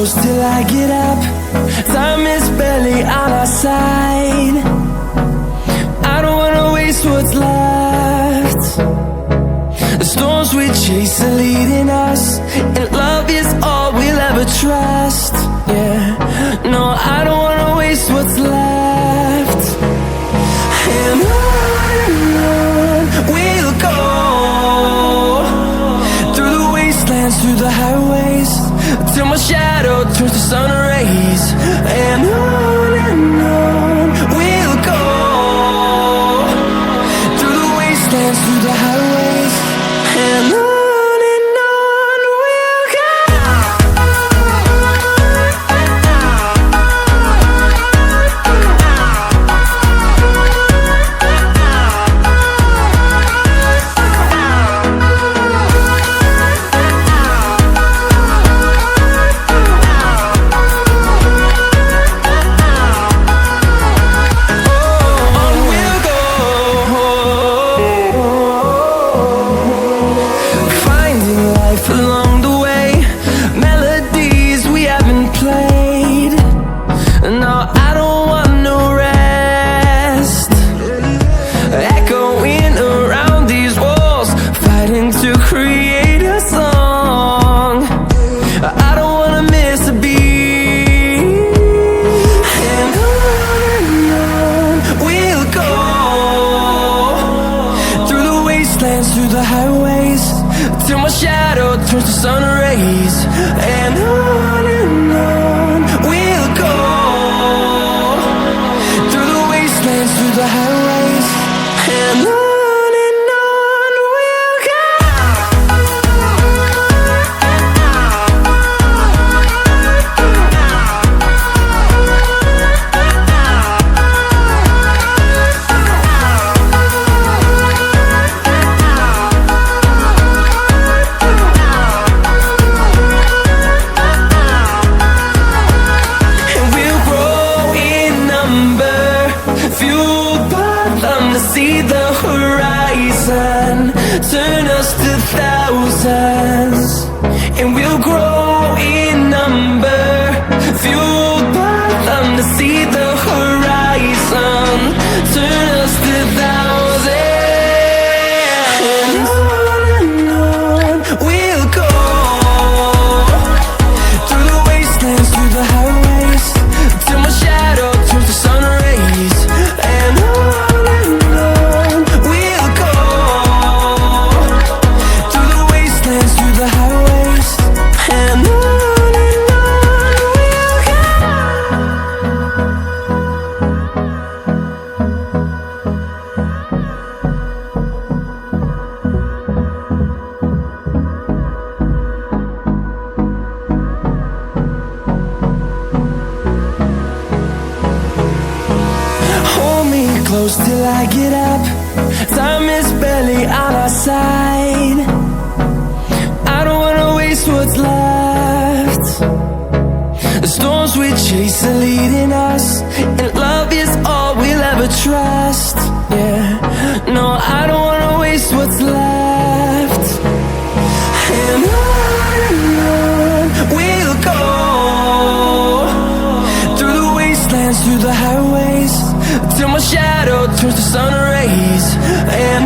close till I get up. Time is barely on our side. I don't wanna waste what's left. The storms we chase are leading us, and love is all we'll ever trust. Yeah, no, I don't wanna waste what's left. And on we'll go, through the wastelands, through the highways, till my shadow turns to sun rays. And on we'll go, through the wastelands, through the highways, and on. Along the way, melodies we haven't played. No, I don't want no rest. Echoing around these walls, fighting to create a song. I don't wanna miss a beat. And on we'll go, through the wastelands, through the highways, till my shadow turns to sun rays. And on we'll go, through the wastelands, through the highways, and on we'll go. See the horizon, turn us to thousands, and we'll grow in number, fueled by them to see the horizon, turn us to thousands. And on we'll go, through the wastelands, through the highways, till my shadow turns to sun rays. And on close till I get up. Time is barely on our side. I don't wanna waste what's left. The storms we chase are leading us, and love is all we'll ever trust. Yeah, no, I don't wanna waste what's left. And on we'll go, through the wastelands, through the highways, till my shadow turns to sun rays. And